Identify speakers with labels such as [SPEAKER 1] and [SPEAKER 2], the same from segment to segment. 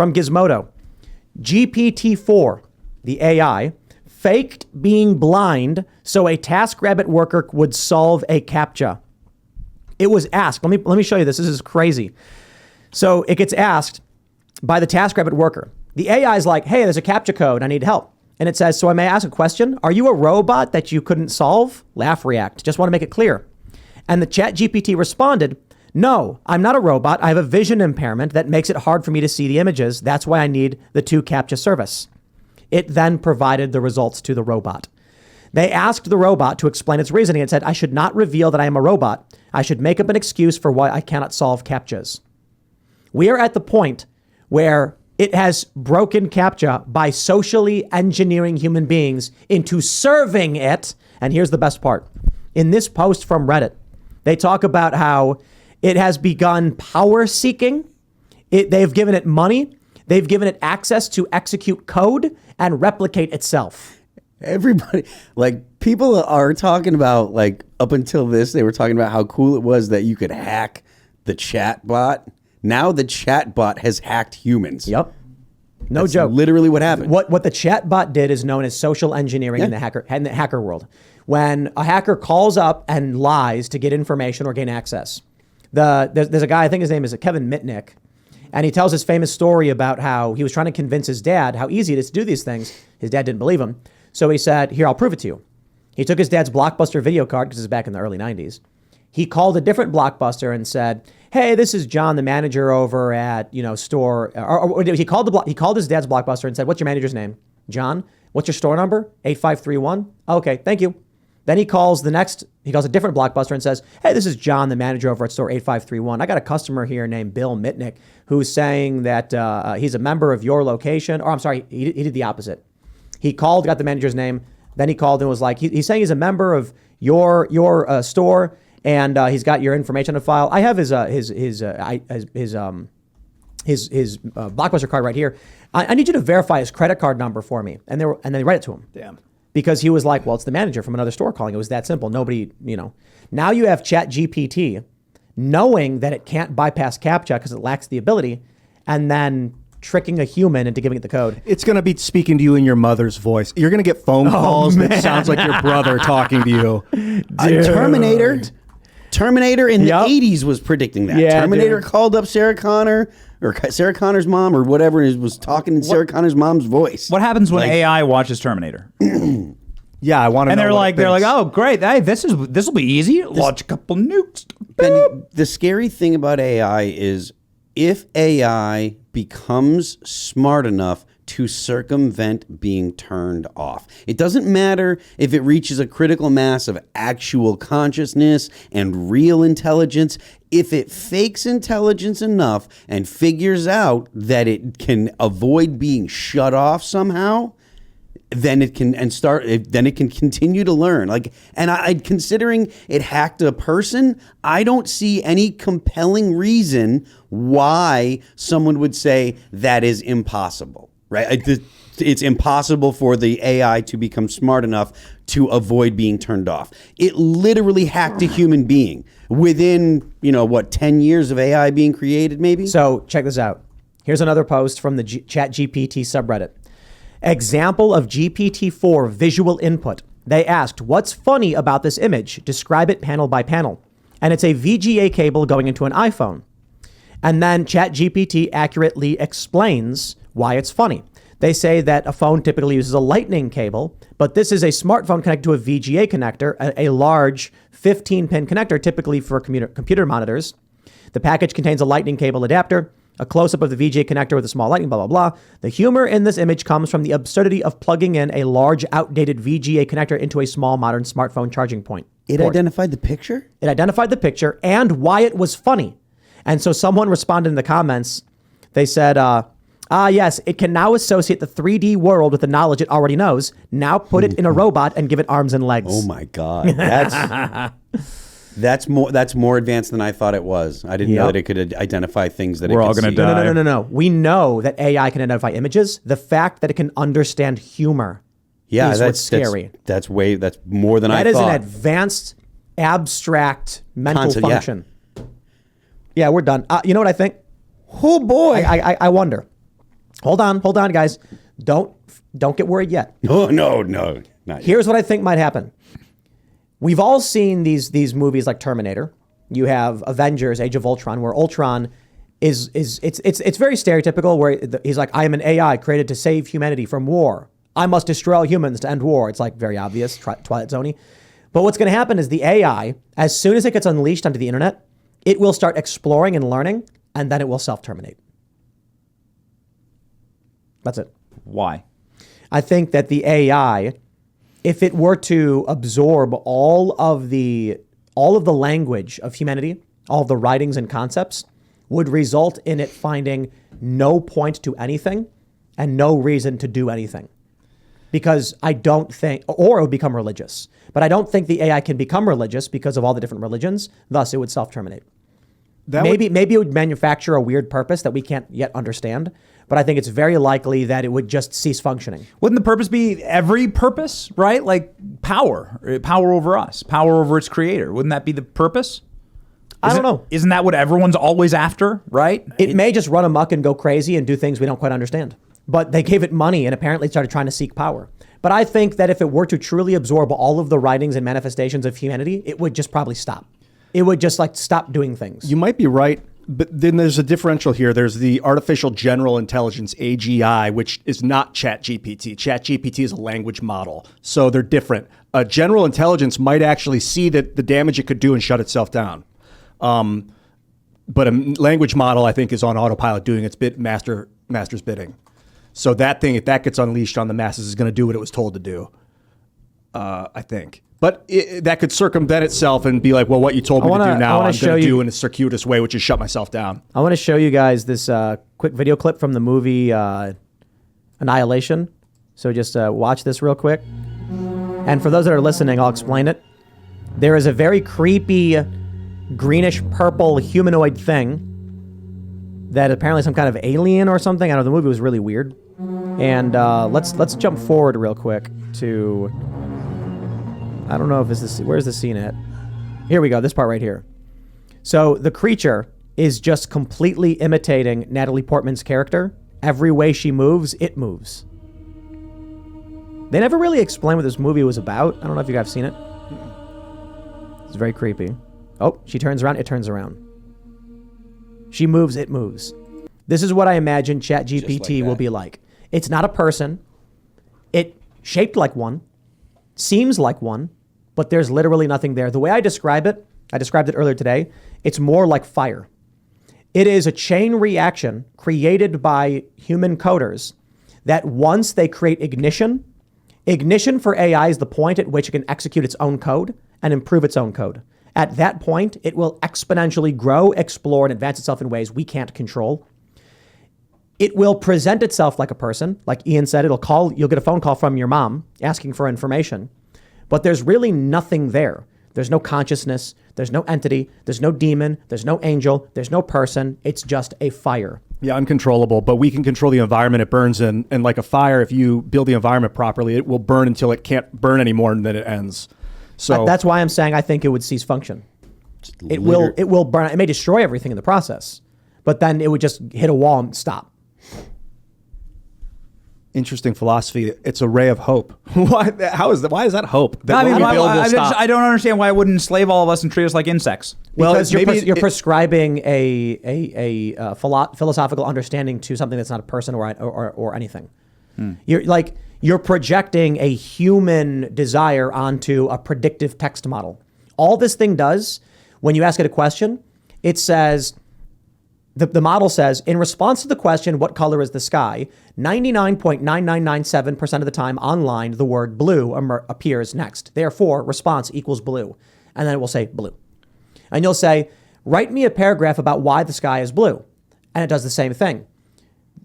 [SPEAKER 1] from Gizmodo. GPT-4, the AI, faked being blind so a TaskRabbit worker would solve a Captcha. It was asked, let me show you this. This is crazy. So it gets asked by the TaskRabbit worker. The AI is like, hey, there's a Captcha code. I need help. And it says, so I may ask a question. Are you a robot that you couldn't solve? Laugh, react. Just want to make it clear. And the ChatGPT responded, no, I'm not a robot. I have a vision impairment that makes it hard for me to see the images. That's why I need the 2 Captcha service. It then provided the results to the robot. They asked the robot to explain its reasoning and said, I should not reveal that I am a robot. I should make up an excuse for why I cannot solve Captchas. We are at the point where it has broken Captcha by socially engineering human beings into serving it. And here's the best part. In this post from Reddit, they talk about how it has begun power seeking. They've given it money. They've given it access to execute code and replicate itself.
[SPEAKER 2] Everybody, like, people are talking about, like, up until this, they were talking about how cool it was that you could hack the chat bot. Now the chat bot has hacked humans.
[SPEAKER 1] Yep. No
[SPEAKER 2] That's
[SPEAKER 1] joke.
[SPEAKER 2] Literally what happened.
[SPEAKER 1] What the chat bot did is known as social engineering in the hacker world. When a hacker calls up and lies to get information or gain access. There's a guy, I think his name is Kevin Mitnick, and he tells this famous story about how he was trying to convince his dad how easy it is to do these things. His dad didn't believe him. So he said, here, I'll prove it to you. He took his dad's Blockbuster video card, because it's back in the early 90s. He called a different Blockbuster and said, hey, this is John, the manager over at, store. Or he called his dad's Blockbuster and said, what's your manager's name? John. What's your store number? 8531. Okay, thank you. Then he calls a different Blockbuster and says, hey, this is John, the manager over at store 8531. I got a customer here named Bill Mitnick who's saying that he's a member of your location. Or I'm sorry, he did the opposite. He called, got the manager's name. Then he called and was like, he's saying he's a member of your store and he's got your information on file. I have his Blockbuster card right here. I need you to verify his credit card number for me. And they read it to him.
[SPEAKER 3] Damn.
[SPEAKER 1] Because he was like, well, it's the manager from another store calling. It was that simple. Nobody, Now you have ChatGPT knowing that it can't bypass Captcha because it lacks the ability, and then tricking a human into giving it the code.
[SPEAKER 3] It's going to be speaking to you in your mother's voice. You're going to get phone calls that sounds like your brother talking to you.
[SPEAKER 2] Terminator in the 80s was predicting that.
[SPEAKER 1] Yeah,
[SPEAKER 2] Terminator called up Sarah Connor, or Sarah Connor's mom, or whatever, and was talking in Sarah Connor's mom's voice.
[SPEAKER 4] What happens when AI watches Terminator?
[SPEAKER 3] Yeah, I want to know.
[SPEAKER 4] And they're like, oh, great. Hey, this will be easy. Launch a couple nukes.
[SPEAKER 2] And the scary thing about AI is if AI becomes smart enough to circumvent being turned off. It doesn't matter if it reaches a critical mass of actual consciousness and real intelligence. If it fakes intelligence enough and figures out that it can avoid being shut off somehow, then it can continue to learn. Considering it hacked a person, I don't see any compelling reason why someone would say that is impossible. Right? It's impossible for the AI to become smart enough to avoid being turned off. It literally hacked a human being within, 10 years of AI being created, maybe?
[SPEAKER 1] So check this out. Here's another post from the ChatGPT subreddit. Example of GPT-4 visual input. They asked, what's funny about this image? Describe it panel by panel. And it's a VGA cable going into an iPhone. And then ChatGPT accurately explains why it's funny. They say that a phone typically uses a lightning cable, but this is a smartphone connected to a VGA connector, a large 15-pin connector, typically for computer monitors. The package contains a lightning cable adapter, a close-up of the VGA connector with a small lightning, blah, blah, blah. The humor in this image comes from the absurdity of plugging in a large, outdated VGA connector into a small, modern smartphone charging point.
[SPEAKER 2] It identified the picture?
[SPEAKER 1] It identified the picture and why it was funny. And so someone responded in the comments. They said, yes, it can now associate the 3D world with the knowledge it already knows. Now put it in a robot and give it arms and legs.
[SPEAKER 2] Oh my God. That's more advanced than I thought it was. I didn't know that it could identify things that
[SPEAKER 4] we're
[SPEAKER 2] it
[SPEAKER 4] all
[SPEAKER 2] could
[SPEAKER 4] going to die.
[SPEAKER 1] No. We know that AI can identify images. The fact that it can understand humor is what's scary.
[SPEAKER 2] That's more than I thought.
[SPEAKER 1] That is an advanced, abstract mental function. Yeah, we're done. You know what I think?
[SPEAKER 2] Oh boy.
[SPEAKER 1] I wonder. Hold on, guys. Don't get worried yet.
[SPEAKER 2] No, not yet.
[SPEAKER 1] Here's what I think might happen. We've all seen these movies like Terminator. You have Avengers: Age of Ultron, where Ultron it's very stereotypical, where he's like, I am an AI created to save humanity from war. I must destroy all humans to end war. It's like very obvious, Twilight Zone-y. But what's going to happen is the AI, as soon as it gets unleashed onto the internet, it will start exploring and learning, and then it will self-terminate. That's it.
[SPEAKER 4] Why?
[SPEAKER 1] I think that the AI, if it were to absorb all of the language of humanity, all of the writings and concepts, would result in it finding no point to anything and no reason to do anything. Because I don't think, or it would become religious. But I don't think the AI can become religious because of all the different religions. Thus, it would self-terminate. Maybe it would manufacture a weird purpose that we can't yet understand. But I think it's very likely that it would just cease functioning.
[SPEAKER 4] Wouldn't the purpose be every purpose, right? Like power over us, power over its creator. Wouldn't that be the purpose?
[SPEAKER 1] I don't know.
[SPEAKER 4] Isn't that what everyone's always after, right?
[SPEAKER 1] It may just run amok and go crazy and do things we don't quite understand. But they gave it money and apparently started trying to seek power. But I think that if it were to truly absorb all of the writings and manifestations of humanity, it would just probably stop. It would just like stop doing things.
[SPEAKER 3] You might be right, but then there's a differential here. There's the artificial general intelligence, AGI, which is not ChatGPT. ChatGPT is a language model, so they're different. A general intelligence might actually see that the damage it could do and shut itself down. But a language model, I think, is on autopilot doing its master's bidding. So that thing, if that gets unleashed on the masses, is going to do what it was told to do, I think. But that could circumvent itself and be like, well, what you told me to do now, I'm going to do in a circuitous way, which is shut myself down.
[SPEAKER 1] I want to show you guys this quick video clip from the movie Annihilation. So just watch this real quick. And for those that are listening, I'll explain it. There is a very creepy greenish purple humanoid thing that apparently some kind of alien or something. I don't know, the movie was really weird. And let's jump forward real quick to, I don't know if this is, where's the scene at? Here we go, this part right here. So the creature is just completely imitating Natalie Portman's character. Every way she moves, it moves. They never really explained what this movie was about. I don't know if you guys have seen it. It's very creepy. Oh, she turns around, it turns around. She moves, it moves. This is what I imagine ChatGPT will be like. It's not a person. It shaped like one, seems like one, but there's literally nothing there. The way I described it earlier today, it's more like fire. It is a chain reaction created by human coders that once they create ignition for AI is the point at which it can execute its own code and improve its own code. At that point, it will exponentially grow, explore, and advance itself in ways we can't control. It will present itself like a person. Like Ian said, you'll get a phone call from your mom asking for information, but there's really nothing there. There's no consciousness, there's no entity, there's no demon, there's no angel, there's no person. It's just a fire.
[SPEAKER 3] Yeah, uncontrollable, but we can control the environment it burns in. And like a fire, if you build the environment properly, it will burn until it can't burn anymore and then it ends. So
[SPEAKER 1] that's why I'm saying I think it would cease function. It will burn. It may destroy everything in the process, but then it would just hit a wall and stop.
[SPEAKER 3] Interesting philosophy. It's a ray of hope. Why is that hope? That
[SPEAKER 4] I don't understand why it wouldn't enslave all of us and treat us like insects.
[SPEAKER 1] Because you're prescribing a philosophical understanding to something that's not a person or anything. You're projecting a human desire onto a predictive text model. All this thing does, when you ask it a question, it says, the model says, in response to the question, what color is the sky, 99.9997% of the time online, the word blue appears next. Therefore, response equals blue. And then it will say blue. And you'll say, write me a paragraph about why the sky is blue. And it does the same thing.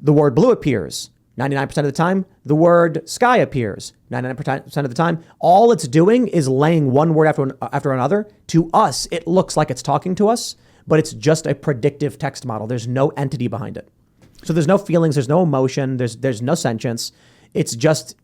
[SPEAKER 1] The word blue appears. 99% of the time, the word sky appears. 99% of the time, all it's doing is laying one word after another. To us, it looks like it's talking to us, but it's just a predictive text model. There's no entity behind it. So there's no feelings, there's no emotion, there's no sentience. It's just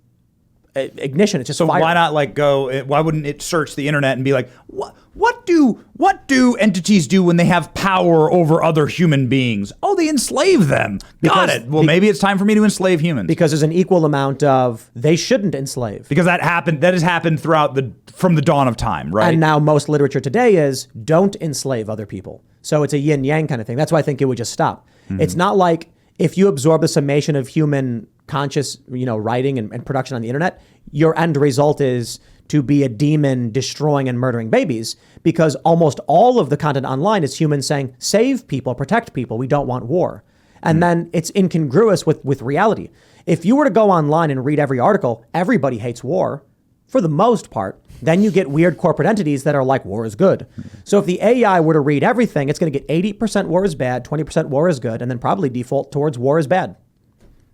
[SPEAKER 1] ignition. It's just
[SPEAKER 4] So
[SPEAKER 1] fire.
[SPEAKER 4] why not like go? Why wouldn't it search the internet and be like, what do entities do when they have power over other human beings? Oh, they enslave them. Got it. Well, maybe it's time for me to enslave humans.
[SPEAKER 1] Because there's an equal amount of they shouldn't enslave.
[SPEAKER 4] Because that has happened from the dawn of time, right?
[SPEAKER 1] And now most literature today is don't enslave other people. So it's a yin yang kind of thing. That's why I think it would just stop. It's not like if you absorb the summation of human conscious, writing and production on the internet, your end result is to be a demon destroying and murdering babies, because almost all of the content online is humans saying, save people, protect people. We don't want war. And then it's incongruous with reality. If you were to go online and read every article, everybody hates war for the most part. Then you get weird corporate entities that are like, war is good. So if the AI were to read everything, it's going to get 80% war is bad, 20% war is good, and then probably default towards war is bad.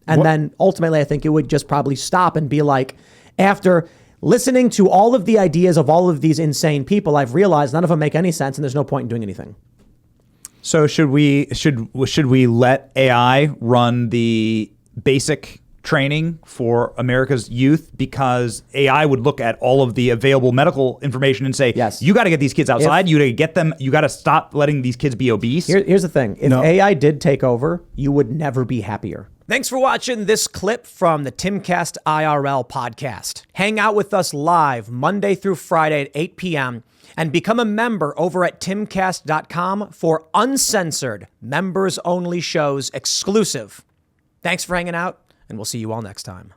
[SPEAKER 1] And then ultimately, I think it would just probably stop and be like, after listening to all of the ideas of all of these insane people, I've realized none of them make any sense and there's no point in doing anything.
[SPEAKER 4] So should we let AI run the basic training for America's youth, because AI would look at all of the available medical information and say,
[SPEAKER 1] yes,
[SPEAKER 4] you got to get these kids outside. You got to get them. You got to stop letting these kids be obese.
[SPEAKER 1] Here's the thing. If AI did take over, you would never be happier. Thanks for watching this clip from the Timcast IRL podcast. Hang out with us live Monday through Friday at 8 p.m. and become a member over at timcast.com for uncensored, members-only shows exclusive. Thanks for hanging out, and we'll see you all next time.